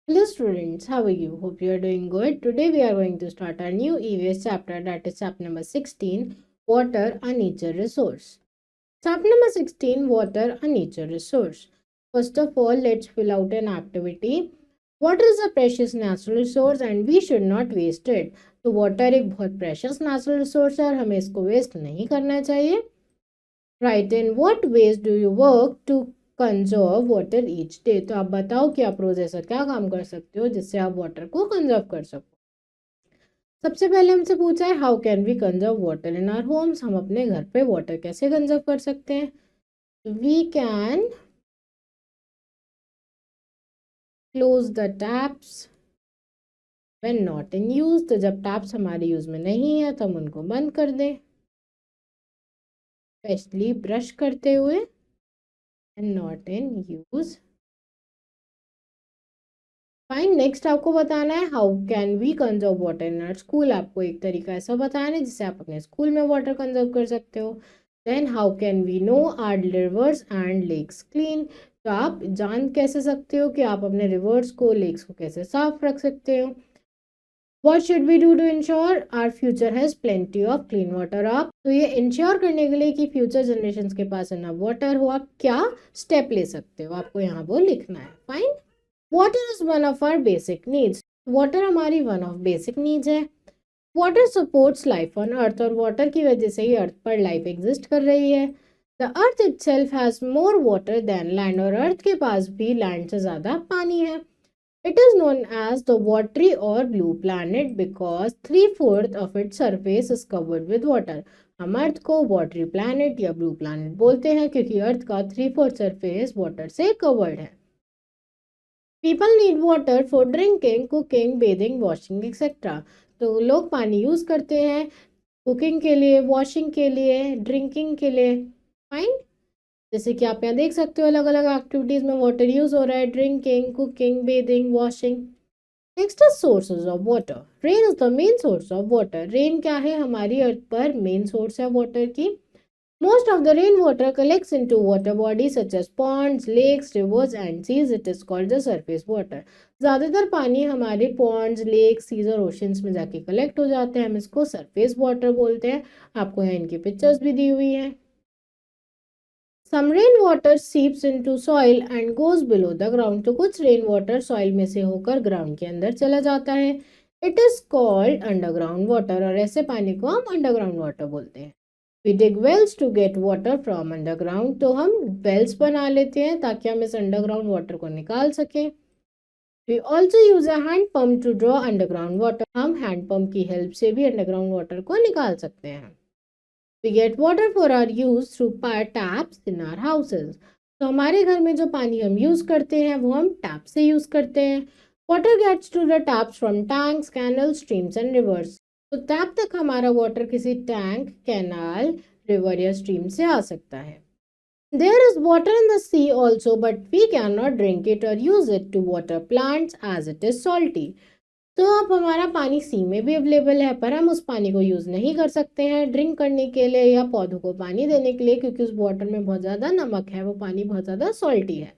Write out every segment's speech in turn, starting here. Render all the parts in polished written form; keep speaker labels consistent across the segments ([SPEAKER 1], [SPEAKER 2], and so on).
[SPEAKER 1] Hello students, how are you? Hope you are doing good. Today we are going to start our new EVS chapter, that is chapter number 16, Water, a Nature Resource. Chapter number 16, Water, a Nature Resource. First of all, let's fill out an activity. Water is a precious natural resource and we should not waste it. तो water एक बहुत precious natural resource है और हमें इसको waste नहीं करना चाहिए. Right, in what ways do you work to conserve water each day? तो आप बताओ कि आप रोज ऐसा क्या काम कर सकते हो जिससे आप वाटर को कंजर्व कर सको. सबसे पहले हमसे पूछा है how can we conserve water in our homes. हम अपने घर पे वाटर कैसे कंजर्व कर सकते हैं. We can close the taps when not in use. तो जब टैप्स हमारे यूज में नहीं है तो हम उनको बंद कर दें, स्पेशली ब्रश करते हुए and not in use. Fine, next आपको बताना है how can we conserve water in our school. आपको एक तरीका ऐसा बताना है जिससे आप अपने स्कूल में वाटर कंजर्व कर सकते हो. Then how can we know our rivers and lakes clean. तो आप जान कैसे सकते हो कि आप अपने रिवर्स को, लेक्स को कैसे साफ रख सकते हो. What should we do to ensure our future has plenty of clean water? आप तो ये इंश्योर करने के लिए कि फ्यूचर जनरेशन के पास इनफ वाटर हो, आप क्या स्टेप ले सकते हो, आपको यहाँ वो लिखना है. Fine. Water is one of our basic needs. Water हमारी वन ऑफ बेसिक नीड्स है. Water supports life on earth. और वाटर की वजह से ही अर्थ पर लाइफ एग्जिस्ट कर रही है. The earth itself has more water than land. और अर्थ के पास भी लैंड से ज़्यादा पानी है. It is known as the watery or blue planet because 3/4 of its surface is covered with water. हम अर्थ को वाटरी प्लैनेट या ब्लू प्लैनेट बोलते हैं क्योंकि अर्थ का 3/4 सरफेस वाटर से कवर्ड है. People need water for drinking, cooking, bathing, washing etcetera. तो लोग पानी यूज करते हैं कुकिंग के लिए, वॉशिंग के लिए, ड्रिंकिंग के लिए. फाइन. जैसे कि आप यहाँ देख सकते हो अलग अलग एक्टिविटीज में वाटर यूज हो रहा है. Drinking, cooking, bathing, washing. Next is sources of water. Rain is the main source of water. Rain क्या है, हमारी अर्थ पर मेन सोर्स है वाटर की. Most of the rainwater collects into water bodies such as ponds, lakes, rivers and seas. It is called the surface water. ज़्यादातर पानी हमारे ponds, lakes, seas और oceans में जाके कलेक्ट हो जाते हैं. हम इसको सरफेस वाटर बोलते हैं. आपको यहाँ इनकी पिक्चर्स भी दी हुई हैं. Some rainwater seeps into soil and goes below the ground. तो कुछ rainwater soil में से होकर ग्राउंड के अंदर चला जाता है. It is called underground water. और ऐसे पानी को हम underground water बोलते हैं. We dig wells to get water from underground. तो हम wells बना लेते हैं ताकि हम इस underground water को निकाल सकें. We also use a hand pump to draw underground water. हम hand pump की help से भी underground water को निकाल सकते हैं. We get water for our use through taps in our houses. तो हमारे घर में जो पानी हम यूज करते हैं वो हम टैप से यूज करते हैं. Water gets to the taps from tanks, canals, streams and rivers. तो टैप तक हमारा वाटर किसी टैंक, कैनाल, रिवर या स्ट्रीम से आ सकता है. There is water in the sea also, but we cannot drink it or use it to water plants as it is salty. तो अब हमारा पानी सी में भी अवेलेबल है पर हम उस पानी को यूज़ नहीं कर सकते हैं ड्रिंक करने के लिए या पौधों को पानी देने के लिए क्योंकि उस वाटर में बहुत ज़्यादा नमक है, वो पानी बहुत ज़्यादा सॉल्टी है.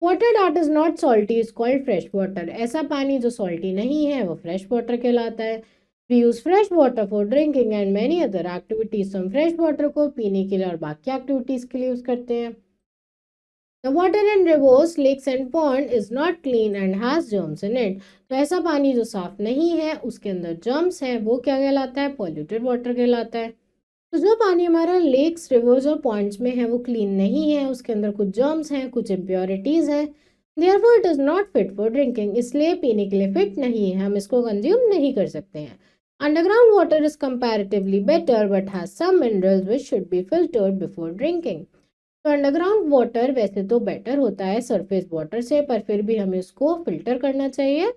[SPEAKER 1] Water that is not salty is called fresh water. ऐसा पानी जो सॉल्टी नहीं है वो फ्रेश वाटर कहलाता है. We use fresh water for drinking and many other activities. हम फ्रेश वाटर को पीने के लिए और बाकी एक्टिविटीज़ के लिए यूज़ करते हैं. The water in rivers, lakes and pond is not clean and has germs in it. तो ऐसा पानी जो साफ नहीं है उसके अंदर जर्म्स हैं, वो क्या कहलाता है, पॉल्यूटेड वाटर कहलाता है. तो जो पानी हमारा लेक्स, रिवर्स और पॉन्ड्स में है वो क्लीन नहीं है, उसके अंदर कुछ जर्म्स हैं, कुछ इम्प्योरिटीज हैं. Therefore it is not fit for drinking. इसलिए पीने के लिए फिट नहीं है, हम इसको कंज्यूम नहीं कर सकते हैं. Underground water is comparatively better but has some minerals which should be filtered before drinking. तो अंडरग्राउंड वाटर वैसे तो बेटर होता है सरफेस वाटर से पर फिर भी हमें उसको फिल्टर करना चाहिए.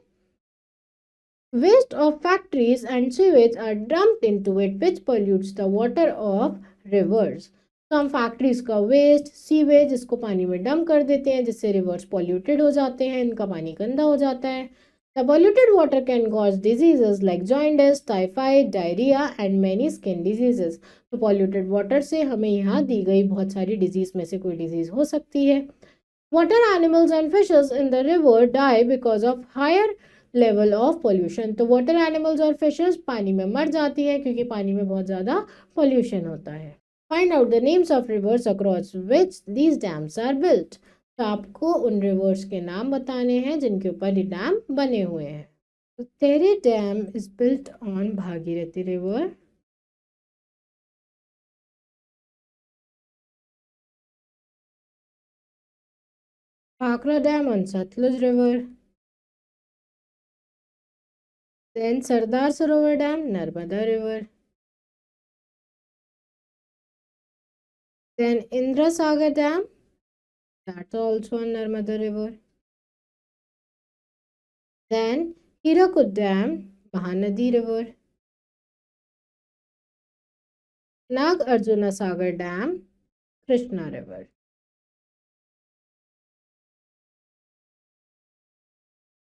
[SPEAKER 1] Waste of factories and sewage are dumped into it which pollutes the water of rivers. तो हम फैक्ट्रीज का वेस्ट, सीवेज इसको पानी में डंप कर देते हैं जिससे रिवर्स पॉल्यूटेड हो जाते हैं, इनका पानी गंदा हो जाता है. The polluted water can cause diseases like jaundice, typhoid, diarrhea and many skin diseases. तो polluted water से हमें यहाँ दी गई बहुत सारी डिजीज में से कोई डिजीज हो सकती है. Water animals and fishes in the river die because of higher level of pollution. तो water animals और fishes पानी में मर जाती है क्योंकि पानी में बहुत ज़्यादा pollution होता है. Find out the names of rivers across which these dams are built. तो आपको उन rivers के नाम बताने हैं जिनके ऊपर ये डैम बने हुए हैं. तो Tehri Dam is built on Bhagirathi River. Bhakra Dam on Satluj River. Then Sardar Sarovar Dam, Narmada River. Then Indra Sagar Dam, that's also on Narmada River. Then Hirakud Dam, Mahanadi River. Nag Arjuna Sagar Dam, Krishna River.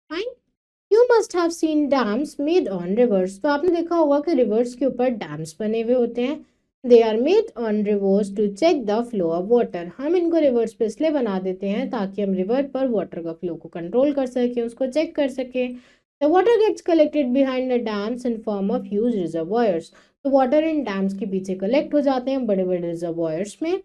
[SPEAKER 1] Fine. You must have seen dams made on rivers. तो आपने देखा होगा कि rivers के ऊपर dams बने हुए होते हैं. They are made on rivers to check the flow of water. हम इनको rivers पे इसलिए बना देते हैं ताकि हम river पर water का flow को control कर सकें, उसको check कर सकें. The water gets collected behind the dams in form of huge reservoirs. तो water in dams के पीछे collect हो जाते हैं बड़े बड़े reservoirs में.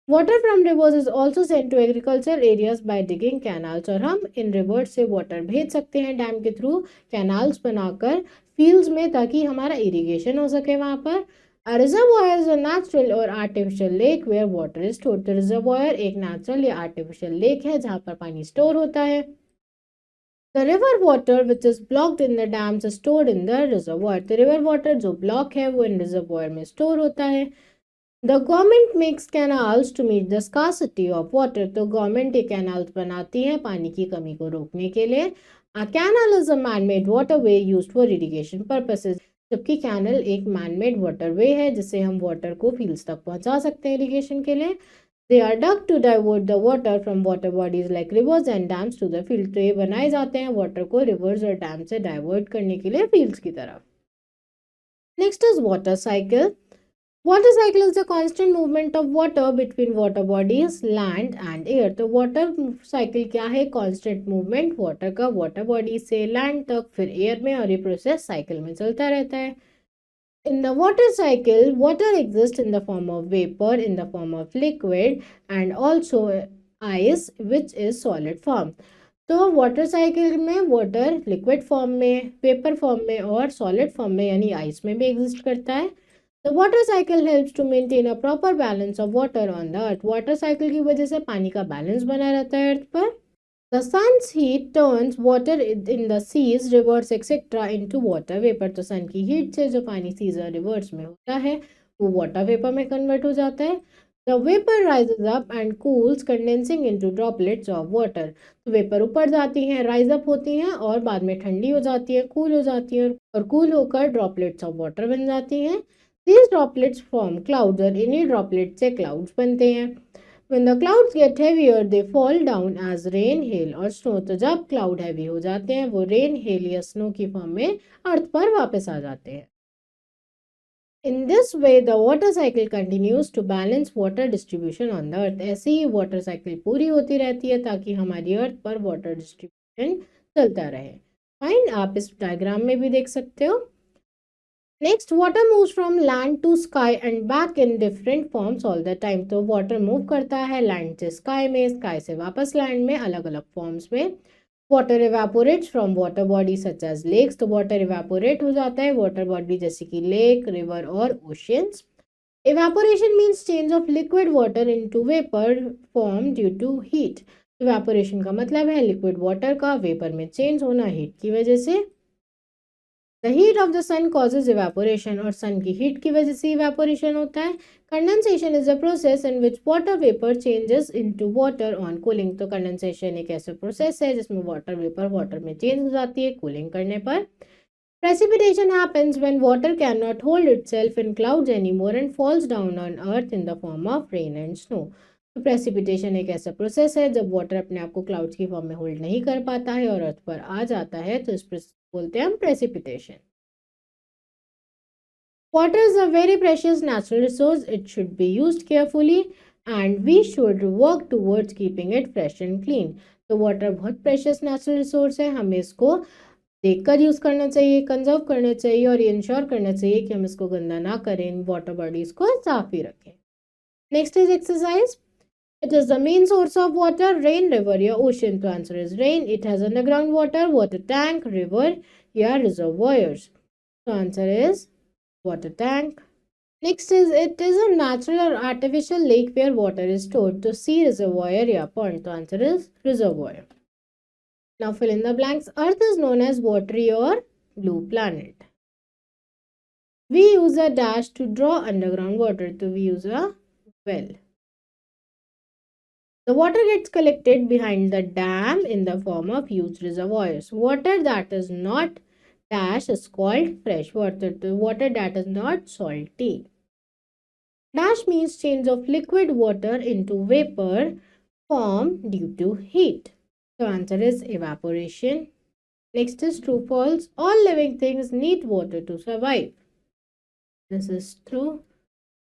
[SPEAKER 1] Water from rivers is also sent to agriculture areas by digging canals. और हम इन रिवर्स से वाटर भेज सकते हैं डैम के थ्रू कैनाल्स बनाकर फील्ड्स में ताकि हमारा इरिगेशन हो सके वहाँ पर. A reservoir is a natural or artificial lake where water is stored. तो reservoir एक natural या artificial lake है जहाँ पर पानी स्टोर होता है. The river water which is blocked in the dams is stored in the reservoir. तो river water जो block है वो इन reservoir में store होता है. The government makes canals to meet the scarcity of water. तो गवर्नमेंट ये कैनाल्स बनाती है पानी की कमी को रोकने के लिए. A canal is a man-made waterway used for irrigation purposes. जबकि कैनल एक man-made waterway है जिससे हम वाटर को फील्ड्स तक पहुंचा सकते हैं इरिगेशन के लिए. They are dug to divert the water from water bodies like rivers and dams to the field. तो ये बनाए जाते हैं वाटर को रिवर्स और डैम से डाइवर्ट करने के लिए फील्ड्स की तरफ. Next is water cycle. Water cycle is the constant movement of water between water bodies, land and air. तो water cycle क्या है? Constant movement water का water body से land तक फिर air में और ये process cycle में चलता रहता है. In the water cycle, water exists in the form of vapor, in the form of liquid and also ice which is solid form. तो वाटर साइकिल में वाटर लिक्विड फॉर्म में, वेपर फॉर्म में और solid form में यानी ice में भी exist करता है. The water cycle helps to maintain a proper balance of water on the earth. Water cycle की वजह से पानी का बैलेंस बना रहता है अर्थ पर. The sun's heat turns water in the seas, rivers etc. into water vapor. तो सन की हीट से जो पानी सीज और रिवर्स में होता है वो वाटर वेपर में कन्वर्ट हो जाता है. The vapor rises up and cools, condensing into droplets of water. तो वेपर ऊपर जाती हैं, राइज अप होती हैं और बाद में ठंडी हो जाती है, कूल हो जाती है और कूल होकर ड्रॉपलेट्स ऑफ वाटर बन जाती हैं. These droplets form clouds और इन्हीं droplets से clouds बनते हैं. When the clouds get heavier, they fall down as rain, hail और snow. तो जब cloud heavy हो जाते हैं वो rain, hail या snow की फॉर्म में अर्थ पर वापस आ जाते हैं. In this way, the water cycle continues to balance water distribution on the earth. ऐसे ही water cycle पूरी होती रहती है ताकि हमारी अर्थ पर water distribution चलता रहे. फाइन, आप इस डायग्राम में भी देख सकते हो. Next, water moves from land to sky and back in different forms all the time. तो water move करता है land से sky में, sky से वापस land में अलग अलग forms में. Water evaporates from water bodies such as lakes. तो water evaporate हो जाता है water body जैसे कि lake, river और oceans. Evaporation means change of liquid water into vapor form due to heat. Evaporation का मतलब है liquid water का vapor में change होना heat की वजह से. The heat of the sun causes evaporation और sun की heat की वजह से evaporation होता है. Condensation is a process in which water vapor changes into water on cooling. तो condensation एक ऐसा process है जिसमें water vapor water में change हो जाती है cooling करने पर. Precipitation happens when water cannot hold itself in clouds anymore and falls down on earth in the form of rain and snow. तो precipitation एक ऐसा process है जब water अपने आप को clouds की form में hold नहीं कर पाता है और earth पर आ जाता है तो इस बोलते हैं हम precipitation. Water is a very precious natural resource. It should be used carefully and we should work towards keeping it fresh and clean. तो वाटर बहुत प्रेशियस नेचुरल रिसोर्स है, हमें इसको देखकर यूज़ करना चाहिए, कंजर्व करना चाहिए और ये इंश्योर करना चाहिए कि हम इसको गंदा ना करें, वाटर बॉडीज़ को साफ ही रखें. Next is exercise. It is the main source of water, rain, river या ocean. तो answer is rain. It has underground water, water tank, river या reservoirs. So answer is water tank. Next is it is a natural or artificial lake where water is stored. तो sea, reservoir या pond. तो answer is reservoir. Now fill in the blanks. Earth is known as watery or blue planet. We use a dash to draw underground water. तो we use a well. The water gets collected behind the dam in the form of huge reservoirs. Water that is not dash is called fresh water. The water that is not salty. Dash means change of liquid water into vapor form due to heat. The answer is evaporation. Next is true false. All living things need water to survive. This is true.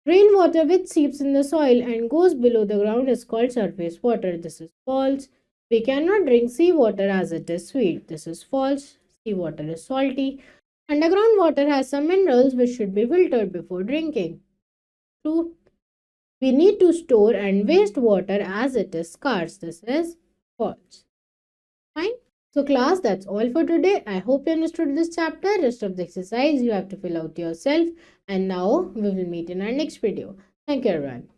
[SPEAKER 1] Rainwater which seeps in the soil and goes below the ground is called surface water. This is false. We cannot drink seawater as it is sweet. This is false. Seawater is salty. Underground water has some minerals which should be filtered before drinking. True. We need to store and waste water as it is scarce. This is false. Fine. So class, that's all for today. I hope you understood this chapter. Rest of the exercise you have to fill out yourself. And now we will meet in our next video. Thank you everyone.